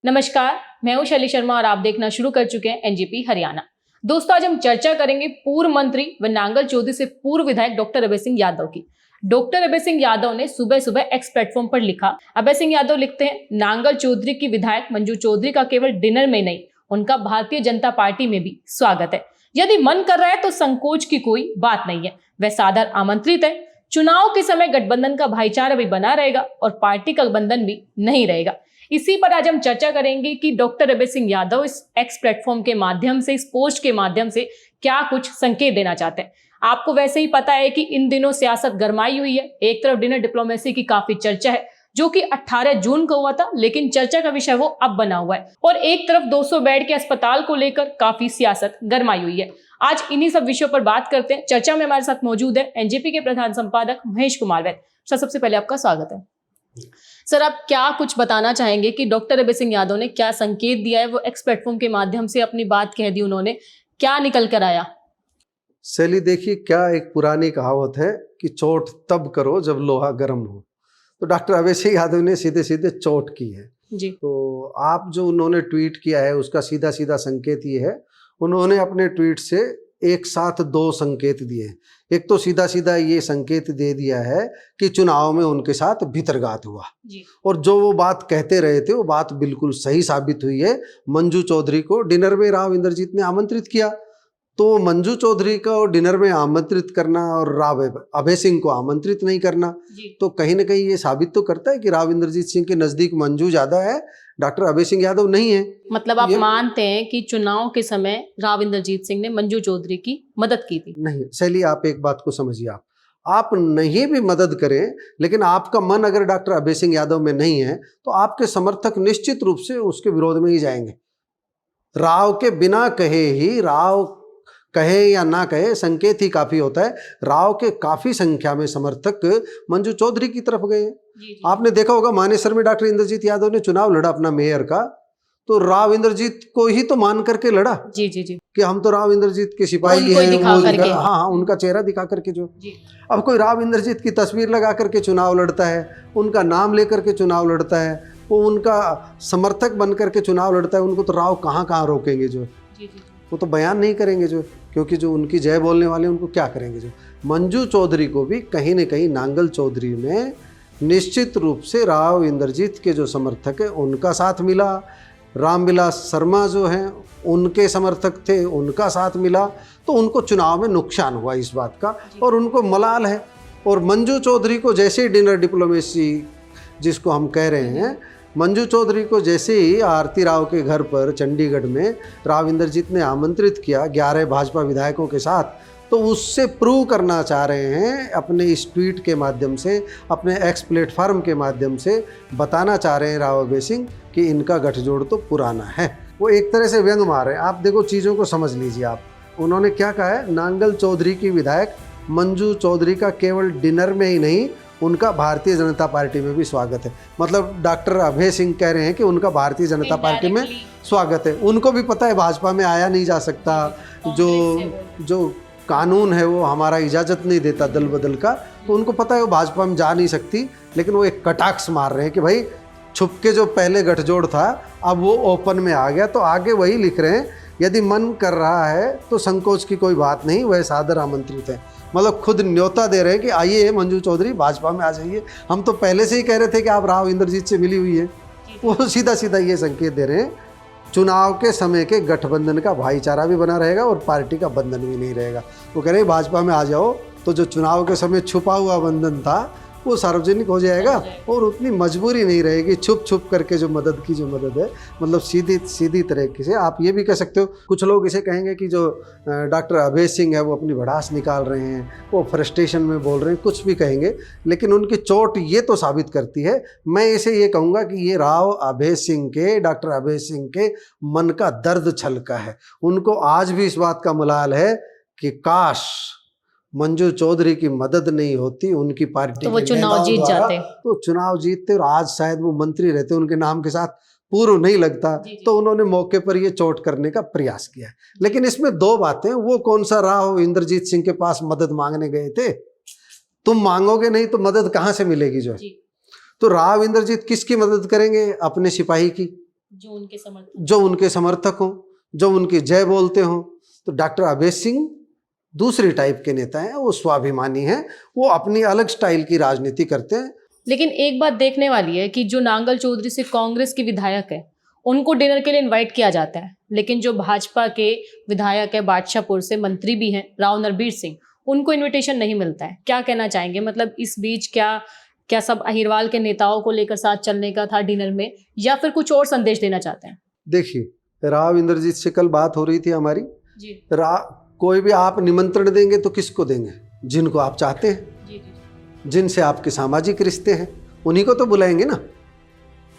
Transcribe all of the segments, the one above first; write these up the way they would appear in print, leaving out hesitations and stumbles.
नमस्कार, मैं हूं शैली शर्मा और आप देखना शुरू कर चुके हैं एनजीपी हरियाणा। दोस्तों, आज हम चर्चा करेंगे पूर्व मंत्री व नांगल चौधरी से पूर्व विधायक डॉक्टर अभय सिंह यादव की। डॉक्टर अभय सिंह यादव ने सुबह सुबह एक्स प्लेटफॉर्म पर लिखा। अभय सिंह यादव लिखते हैं, नांगल चौधरी की विधायक मंजू चौधरी का केवल डिनर में नहीं, उनका भारतीय जनता पार्टी में भी स्वागत है। यदि मन कर रहा है तो संकोच की कोई बात नहीं है, वह सादर आमंत्रित है। चुनाव के समय गठबंधन का भाईचारा भी बना रहेगा और पार्टी का बंधन भी नहीं रहेगा। इसी पर आज हम चर्चा करेंगे कि डॉक्टर अभय सिंह यादव इस एक्स प्लेटफॉर्म के माध्यम से, इस पोस्ट के माध्यम से क्या कुछ संकेत देना चाहते हैं। आपको वैसे ही पता है कि इन दिनों सियासत गरमाई हुई है। एक तरफ डिनर डिप्लोमेसी की काफी चर्चा है, जो कि 18 जून को हुआ था, लेकिन चर्चा का विषय वो अब बना हुआ है। और एक तरफ 200 बेड के अस्पताल को लेकर काफी सियासत गरमाई हुई है। आज इन्हीं सब विषयों पर बात करते हैं। चर्चा में हमारे साथ मौजूद है एनजीपी के प्रधान संपादक महेश कुमार वैद। सर, सबसे पहले आपका स्वागत है। सर, आप क्या कुछ बताना चाहेंगे कि डॉक्टर अभय सिंह यादव ने क्या संकेत दिया है? वो एक्स प्लेटफॉर्म के माध्यम से अपनी बात कह दी, उन्होंने क्या निकल कर आया? शैली, देखिए, क्या एक पुरानी कहावत है कि चोट तब करो जब लोहा गर्म हो। तो डॉक्टर अभय सिंह यादव ने सीधे सीधे चोट की है जी। तो आप जो उन्होंने ट्वीट किया है उसका सीधा सीधा संकेत ये है, उन्होंने अपने ट्वीट से एक साथ दो संकेत दिए हैं। एक तो सीधा सीधा ये संकेत दे दिया है कि चुनाव में उनके साथ भितरघात हुआ जी। और जो वो बात कहते रहे थे वो बात बिल्कुल सही साबित हुई है। मंजू चौधरी को डिनर में राव इंद्रजीत ने आमंत्रित किया, तो मंजू चौधरी को डिनर में आमंत्रित करना और राव अभय सिंह को आमंत्रित नहीं करना, तो कहीं ना कहीं ये साबित तो करता है कि राव इंद्रजीत सिंह के नजदीक मंजू ज्यादा है, डॉक्टर अभय सिंह यादव नहीं है। मतलब आप मानते हैं कि चुनाव के समय राव इंद्रजीत सिंह ने मंजू चौधरी की मदद की थी? नहीं शैली, आप एक बात को समझिए, आप नहीं भी मदद करें, लेकिन आपका मन अगर डॉक्टर अभय सिंह यादव में नहीं है तो आपके समर्थक निश्चित रूप से उसके विरोध में ही जाएंगे। राव के बिना कहे ही, राव कहे या ना कहे, संकेत ही काफी होता है। राव के काफी संख्या में समर्थक मंजू चौधरी की तरफ गए। आपने देखा होगा मानेसर में डॉक्टर इंद्रजीत यादव ने चुनाव लड़ा अपना मेयर का, तो राव इंद्रजीत को ही तो मान करके लड़ा। जी जी जी। कि हम तो राव इंद्रजीत के सिपाही हैं, हाँ, उनका चेहरा दिखा करके जो जी। अब कोई राव इंद्रजीत की तस्वीर लगा करके चुनाव लड़ता है, उनका नाम लेकर के चुनाव लड़ता है, वो उनका समर्थक बन करके चुनाव लड़ता है, उनको तो राव कहाँ कहाँ रोकेंगे जो जी जी। वो तो बयान नहीं करेंगे जो, क्योंकि जो उनकी जय बोलने वाले उनको क्या करेंगे जो। मंजू चौधरी को भी कहीं न कहीं नांगल चौधरी में निश्चित रूप से राव इंद्रजीत के जो समर्थक है उनका साथ मिला। रामविलास शर्मा जो हैं उनके समर्थक थे, उनका साथ मिला, तो उनको चुनाव में नुकसान हुआ इस बात का और उनको मलाल है। और मंजू चौधरी को जैसे डिनर डिप्लोमेसी जिसको हम कह रहे हैं, मंजू चौधरी को जैसे ही आरती राव के घर पर चंडीगढ़ में राव इंद्रजीत ने आमंत्रित किया 11 भाजपा विधायकों के साथ, तो उससे प्रूव करना चाह रहे हैं अपने इस ट्वीट के माध्यम से, अपने एक्स प्लेटफॉर्म के माध्यम से बताना चाह रहे हैं राव अभय सिंह कि इनका गठजोड़ तो पुराना है। वो एक तरह से व्यंग मार रहे हैं। आप देखो, चीज़ों को समझ लीजिए आप। उन्होंने क्या कहा है, नांगल चौधरी की विधायक मंजू चौधरी का केवल डिनर में ही नहीं, उनका भारतीय जनता पार्टी में भी स्वागत है। मतलब डॉक्टर अभय सिंह कह रहे हैं कि उनका भारतीय जनता पार्टी में स्वागत है। उनको भी पता है भाजपा में आया नहीं जा सकता, जो कानून है वो हमारा इजाज़त नहीं देता दल बदल का, तो उनको पता है वो भाजपा में जा नहीं सकती। लेकिन वो एक कटाक्ष मार रहे हैं कि भाई छुप के जो पहले गठजोड़ था अब वो ओपन में आ गया। तो आगे वही लिख रहे हैं, यदि मन कर रहा है तो संकोच की कोई बात नहीं, वह सादर आमंत्रित है। मतलब खुद न्योता दे रहे हैं कि आइए मंजू चौधरी, भाजपा में आ जाइए। हम तो पहले से ही कह रहे थे कि आप राव इंद्रजीत से मिली हुई है। वो सीधा सीधा ये संकेत दे रहे हैं, चुनाव के समय के गठबंधन का भाईचारा भी बना रहेगा और पार्टी का बंधन भी नहीं रहेगा। वो कह रहे हैं भाजपा में आ जाओ तो जो चुनाव के समय छुपा हुआ बंधन था वो सार्वजनिक हो जाएगा और उतनी मजबूरी नहीं रहेगी छुप छुप करके जो मदद है। मतलब सीधी तरीके से आप ये भी कह सकते हो। कुछ लोग इसे कहेंगे कि जो डॉक्टर अभय सिंह है वो अपनी भड़ास निकाल रहे हैं, वो फ्रस्ट्रेशन में बोल रहे हैं, कुछ भी कहेंगे, लेकिन उनकी चोट ये तो साबित करती है। मैं इसे ये कहूँगा कि ये राव अभय सिंह के, डॉक्टर अभय सिंह के मन का दर्द छलका है। उनको आज भी इस बात का मलाल है कि काश मंजू चौधरी की मदद नहीं होती, उनकी पार्टी तो वो चुनाव जीत जाते, तो चुनाव जीतते और आज शायद वो मंत्री रहते, उनके नाम के साथ पूर्व नहीं लगता। तो उन्होंने मौके पर ये चोट करने का प्रयास किया। लेकिन इसमें दो बातें, वो कौन सा राव इंद्रजीत सिंह के पास मदद मांगने गए थे, तुम मांगोगे नहीं तो मदद कहाँ से मिलेगी जो है। तो राव इंद्रजीत किसकी मदद करेंगे? अपने सिपाही की, जो उनके समर्थक हो, जो उनकी जय बोलते हो। तो डॉक्टर अभय सिंह दूसरी टाइप के नेता हैं, वो स्वाभिमानी हैं, वो अपनी अलग स्टाइल की राजनीति करते हैं। लेकिन एक बात देखने वाली है कि जो नांगल चौधरी से कांग्रेस की विधायक है उनको डिनर के लिए इनवाइट किया जाता है, लेकिन जो भाजपा के विधायक है बादशाहपुर से, मंत्री भी हैं राव नरबीर सिंह, उनको इनविटेशन नहीं मिलता है। क्या कहना चाहेंगे? मतलब इस बीच क्या सब अहिरवाल के नेताओं को लेकर साथ चलने का था डिनर में, या फिर कुछ और संदेश देना चाहते हैं? देखिए, राव इंद्रजीत से कल बात हो रही थी हमारी जी। कोई भी आप निमंत्रण देंगे तो किसको देंगे? जिनको आप चाहते हैं जी। जिनसे आपके सामाजिक रिश्ते हैं उन्हीं को तो बुलाएंगे ना।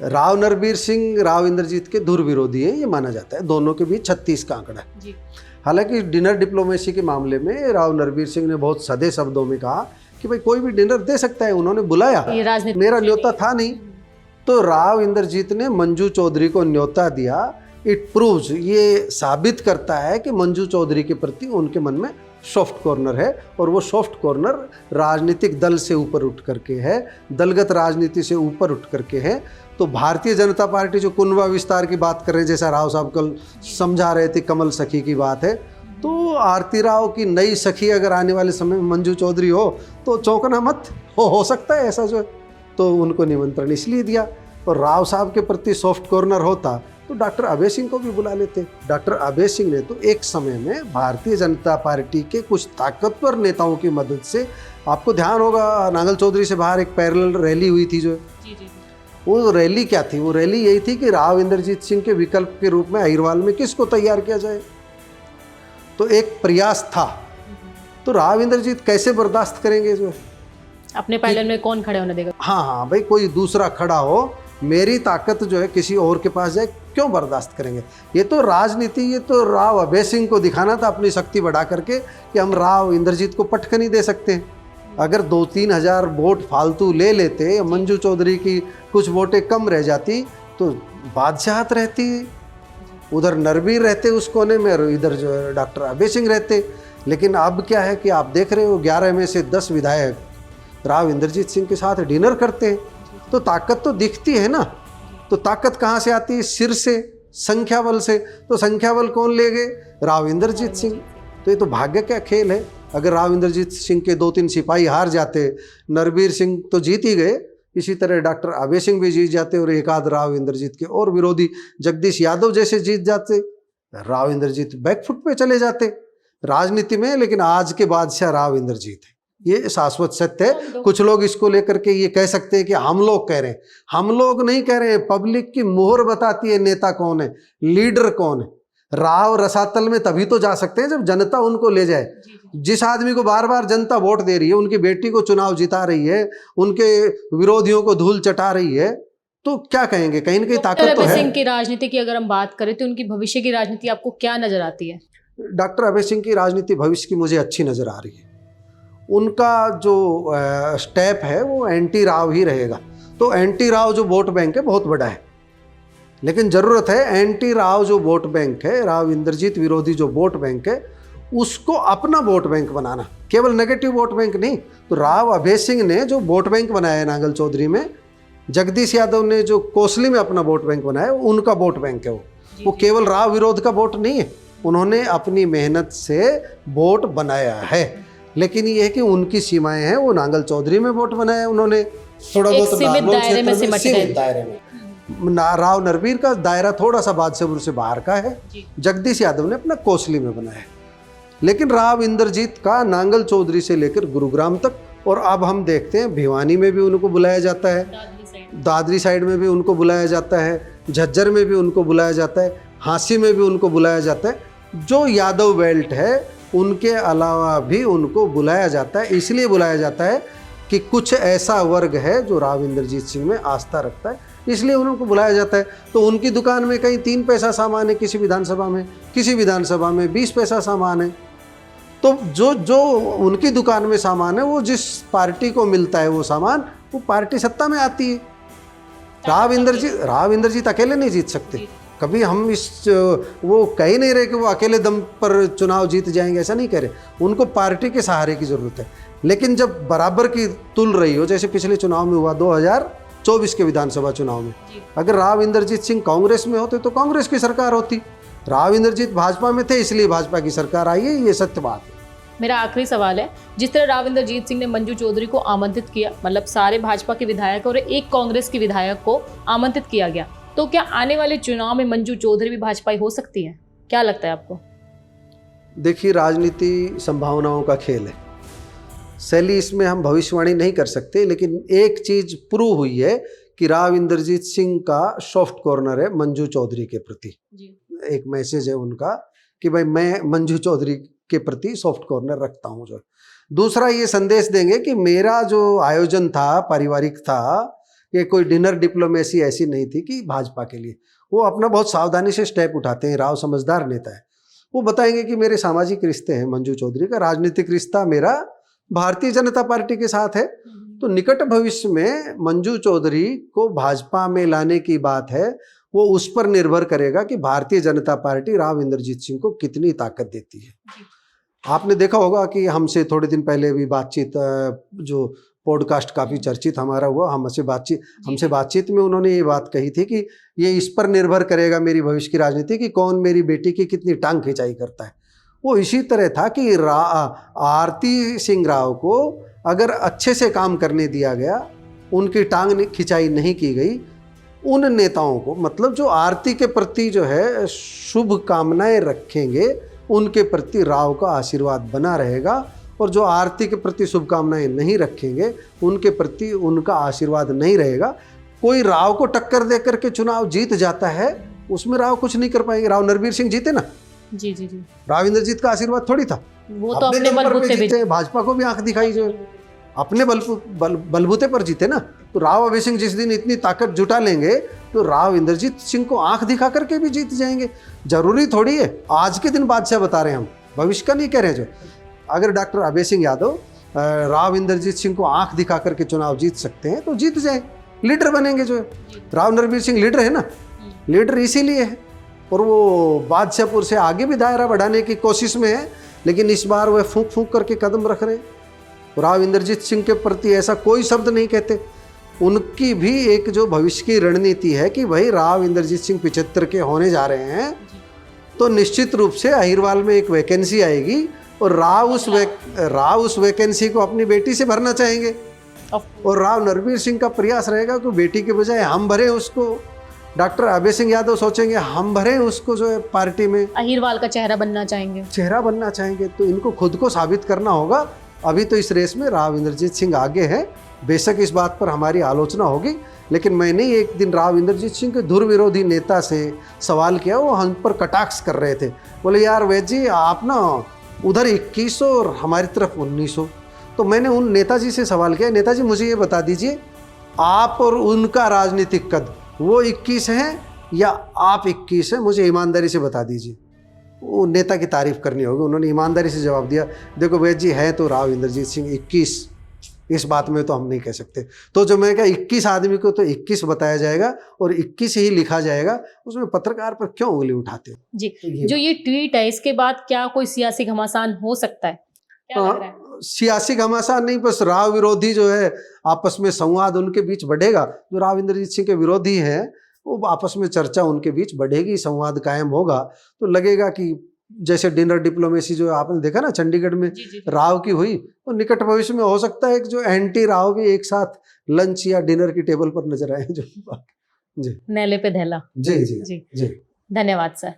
राव नरबीर सिंह राव इंद्रजीत के धुर विरोधी हैं, ये माना जाता है। दोनों के बीच 36 का आंकड़ा है। हालांकि डिनर डिप्लोमेसी के मामले में राव नरबीर सिंह ने बहुत सधे शब्दों में कहा कि भाई कोई भी डिनर दे सकता है, उन्होंने बुलाया, मेरा न्योता था नहीं। तो राव इंद्रजीत ने मंजू चौधरी को न्योता दिया। इट प्रूव्स, ये साबित करता है कि मंजू चौधरी के प्रति उनके मन में सॉफ्ट कॉर्नर है, और वो सॉफ्ट कॉर्नर राजनीतिक दल से ऊपर उठ करके है, दलगत राजनीति से ऊपर उठ करके है। तो भारतीय जनता पार्टी जो कुनबा विस्तार की बात कर रहे हैं, जैसा राव साहब कल समझा रहे थे, कमल सखी की बात है, तो आरती राव की नई सखी अगर आने वाले समय में मंजू चौधरी हो तो चौंकना मत, हो सकता है ऐसा जो है। तो उनको निमंत्रण इसलिए दिया। और राव साहब के प्रति सॉफ्ट कॉर्नर होता तो डॉक्टर अभय सिंह को भी बुला लेते। डॉक्टर अभय सिंह ने तो एक समय में भारतीय जनता पार्टी के कुछ ताकतवर नेताओं की मदद से, आपको ध्यान होगा नांगल चौधरी से बाहर एक पैरेलल रैली हुई थी जो वो रैली क्या थी? वो रैली यही थी कि राव इंद्रजीत सिंह के विकल्प के रूप में अहिरवाल में किसको तैयार किया जाए। तो एक प्रयास था। तो राव इंद्रजीत कैसे बर्दाश्त करेंगे जो अपने पैनल में कौन खड़े होने देगा? हाँ भाई, कोई दूसरा खड़ा हो, मेरी ताकत जो है किसी और के पास जाए, क्यों बर्दाश्त करेंगे? ये तो राजनीति, ये तो राव अभय सिंह को दिखाना था अपनी शक्ति बढ़ा करके कि हम राव इंद्रजीत को पटक नहीं दे सकते। अगर 2-3 हज़ार वोट फालतू ले लेते, मंजू चौधरी की कुछ वोटें कम रह जाती, तो बादशाहत रहती, उधर नरबीर रहते उस कोने में, और इधर जो है डॉक्टर अभय सिंह रहते। लेकिन अब क्या है कि आप देख रहे हो 11 में से 10 विधायक राव इंद्रजीत सिंह के साथ डिनर करते हैं। तो ताकत तो दिखती है ना। तो ताकत कहाँ से आती है? सिर से, संख्या बल से। तो संख्या बल कौन ले गए? राव इंद्रजीत सिंह। तो ये तो भाग्य का खेल है। अगर राव इंद्रजीत सिंह के 2-3 सिपाही हार जाते, नरबीर सिंह तो जीत ही गए, इसी तरह डॉक्टर अभय सिंह भी जीत जाते, और एक आध राव इंद्रजीत के और विरोधी जगदीश यादव जैसे जीत जाते, राव इंद्रजीत बैकफुट पे चले जाते राजनीति में। लेकिन आज के बादशाह राव इंद्रजीत है, ये शाश्वत सत्य है। कुछ लोग इसको लेकर के ये कह सकते हैं कि हम लोग कह रहे हैं, हम लोग नहीं कह रहे हैं। पब्लिक की मोहर बताती है नेता कौन है, लीडर कौन है। राव रसातल में तभी तो जा सकते हैं जब जनता उनको ले जाए। जिस आदमी को बार बार जनता वोट दे रही है, उनकी बेटी को चुनाव जिता रही है, उनके विरोधियों को धूल चटा रही है, तो क्या कहेंगे? कहीं ना कहीं ताकत तो है। सिंह की राजनीति की अगर हम बात करें तो उनकी भविष्य की राजनीति आपको क्या नजर आती है? डॉक्टर अभय सिंह की राजनीति भविष्य की मुझे अच्छी नजर आ रही है। उनका जो स्टेप है वो एंटी राव ही रहेगा। तो एंटी राव जो वोट बैंक है बहुत बड़ा है, लेकिन ज़रूरत है एंटी राव जो वोट बैंक है, राव इंद्रजीत विरोधी जो वोट बैंक है, उसको अपना वोट बैंक बनाना, केवल नेगेटिव वोट बैंक नहीं। तो राव अभय सिंह ने जो वोट बैंक बनाया है नांगल चौधरी में, जगदीश यादव ने जो कोसली में अपना वोट बैंक बनाया, उनका वोट बैंक है वो केवल राव विरोध का वोट नहीं है। उन्होंने अपनी मेहनत से वोट बनाया है, लेकिन ये है कि उनकी सीमाएं हैं। वो नांगल चौधरी में वोट बनाया उन्होंने, थोड़ा बहुत दायरे में। राव नरबीर का दायरा थोड़ा सा बादशाहपुर से बाहर का है। जगदीश यादव ने अपना कोसली में बनाया। लेकिन राव इंद्रजीत का नांगल चौधरी से लेकर गुरुग्राम तक, और अब हम देखते हैं भिवानी में भी उनको बुलाया जाता है, दादरी साइड में भी उनको बुलाया जाता है, झज्जर में भी उनको बुलाया जाता है, हांसी में भी उनको बुलाया जाता है। जो यादव बेल्ट है उनके अलावा भी उनको बुलाया जाता है। इसलिए बुलाया जाता है कि कुछ ऐसा वर्ग है जो राव इंद्रजीत सिंह में आस्था रखता है, इसलिए उनको बुलाया जाता है। तो उनकी दुकान में कहीं 3 पैसा सामान है, किसी विधानसभा में 20 पैसा सामान है। तो जो उनकी दुकान में सामान है, वो जिस पार्टी को मिलता है वो सामान, वो पार्टी सत्ता में आती है। राव इंद्रजीत अकेले नहीं जीत सकते। कभी हम वो कह ही नहीं रहे कि वो अकेले दम पर चुनाव जीत जाएंगे, ऐसा नहीं कह रहे। उनको पार्टी के सहारे की ज़रूरत है। लेकिन जब बराबर की तुल रही हो, जैसे पिछले चुनाव में हुआ 2024 के विधानसभा चुनाव में, अगर राव इंद्रजीत सिंह कांग्रेस में होते तो कांग्रेस की सरकार होती। राव इंद्रजीत भाजपा में थे, इसलिए भाजपा की सरकार आई है, ये सत्य बात है। मेरा आखिरी सवाल है, जिस तरह राव इंद्रजीत सिंह ने मंजू चौधरी को आमंत्रित किया, मतलब सारे भाजपा के विधायक और एक कांग्रेस के विधायक को आमंत्रित किया गया, तो क्या आने वाले चुनाव में मंजू चौधरी भी भाजपाई हो सकती है? क्या लगता है आपको? देखिए, राजनीति संभावनाओं का खेल है। शैली इसमें हम भविष्यवाणी नहीं कर सकते, लेकिन एक चीज प्रूव हुई है कि राव इंद्रजीत सिंह का सॉफ्ट कॉर्नर है मंजू चौधरी के प्रति। एक मैसेज है उनका कि भाई मैं मंजू चौधरी के प्रति सॉफ्ट कॉर्नर रखता हूं। जो दूसरा ये संदेश देंगे कि मेरा जो आयोजन था पारिवारिक था, ये कोई डिनर डिप्लोमेसी ऐसी नहीं थी कि भाजपा के लिए। वो अपना बहुत सावधानी से स्टेप उठाते हैं, राव समझदार नेता है। वो बताएंगे कि मेरे सामाजिक रिश्ते हैं मंजू चौधरी का, राजनीतिक रिश्ता मेरा भारतीय जनता पार्टी के साथ है। तो निकट भविष्य में मंजू चौधरी को भाजपा में लाने की बात है, वो उस पर निर्भर करेगा कि भारतीय जनता पार्टी राव इंद्रजीत सिंह को कितनी ताकत देती है। आपने देखा होगा कि हमसे थोड़े दिन पहले भी बातचीत, जो पॉडकास्ट काफ़ी चर्चित हमारा हुआ, हमसे बातचीत में उन्होंने ये बात कही थी कि ये इस पर निर्भर करेगा मेरी भविष्य की राजनीति कि कौन मेरी बेटी की कितनी टांग खिंचाई करता है। वो इसी तरह था कि आरती सिंह राव को अगर अच्छे से काम करने दिया गया, उनकी टांग खिंचाई नहीं की गई, उन नेताओं को, मतलब जो आरती के प्रति जो है शुभ कामनाएं रखेंगे, उनके प्रति राव का आशीर्वाद बना रहेगा, और जो आरती के प्रति शुभकामनाएं नहीं रखेंगे, उनके प्रति उनका आशीर्वाद नहीं रहेगा। कोई राव को टक्कर दे करके चुनाव जीत जाता है, उसमें राव कुछ नहीं कर पाएंगे। राव नरवीर सिंह जीते ना, जी, राव इंद्रजीत का आशीर्वाद थोड़ी था, वो तो अपने बलबूते पे जीते। भाजपा को भी आंख दिखाई, जो अपने बलबूते पर जीते ना। तो राव अभय सिंह जिस दिन इतनी ताकत जुटा लेंगे, तो राव इंद्रजीत सिंह को आंख दिखा करके भी जीत जाएंगे। जरूरी थोड़ी है आज के दिन बादशाह बता रहे हैं, हम भविष्य का नहीं कह रहे। जो अगर डॉक्टर अभय सिंह यादव राव इंद्रजीत सिंह को आंख दिखा करके चुनाव जीत सकते हैं तो जीत जाए, लीडर बनेंगे। जो राव नरवीर सिंह लीडर है ना, लीडर इसीलिए है, और वो बादशाहपुर से आगे भी दायरा बढ़ाने की कोशिश में है, लेकिन इस बार वह फूंक फूंक करके कदम रख रहे हैं। राव इंद्रजीत सिंह के प्रति ऐसा कोई शब्द नहीं कहते। उनकी भी एक जो भविष्य की रणनीति है कि भाई राव इंद्रजीत सिंह 75 के होने जा रहे हैं, तो निश्चित रूप से अहिरवाल में एक वैकेंसी आएगी, और राव उस वैकेंसी को अपनी बेटी से भरना चाहेंगे। और राव नरवीर सिंह का प्रयास रहेगा कि बेटी के बजाय हम भरें उसको। डॉक्टर अभय सिंह यादव सोचेंगे हम भरें उसको, जो है पार्टी में अहिरवाल का चेहरा बनना चाहेंगे। तो इनको खुद को साबित करना होगा। अभी तो इस रेस में राव इंद्रजीत सिंह आगे हैं। बेशक इस बात पर हमारी आलोचना होगी, लेकिन मैंने एक दिन राव इंद्रजीत सिंह के धुर विरोधी नेता से सवाल किया, वो हम पर कटाक्ष कर रहे थे। बोले यार वैद्य जी, आप ना उधर 2100 और हमारी तरफ 1900। तो मैंने उन नेताजी से सवाल किया, नेताजी मुझे ये बता दीजिए, आप और उनका राजनीतिक कद वो 21 हैं या आप 21 हैं, मुझे ईमानदारी से बता दीजिए। वो नेता की तारीफ करनी होगी। उन्होंने ईमानदारी से जवाब दिया, देखो वैद्य जी है तो राव इंद्रजीत सिंह 21, इस बात में तो हम नहीं कह सकते। तो जो मैं कहा 21 आदमी को तो 21 बताया जाएगा और 21 ही लिखा जाएगा, उसमें पत्रकार पर क्यों उंगली उठाते हैं जी। जो ये ट्वीट है, इसके बाद क्या कोई सियासी घमासान हो सकता है? क्या लग रहा है? सियासी घमासान नहीं, बस राव विरोधी जो है आपस में संवाद उनके बीच बढ़ेगा। जो राव इंद्रजीत सिंह के विरोधी हैं, वो आपस में चर्चा उनके बीच बढ़ेगी, संवाद कायम होगा। तो लगेगा कि जैसे डिनर डिप्लोमेसी जो आपने देखा ना चंडीगढ़ में राव की हुई, तो निकट भविष्य में हो सकता है कि जो एंटी राव भी एक साथ लंच या डिनर की टेबल पर नजर आए। जो जी, नेले पे धैला। जी जी जी, जी। धन्यवाद सर।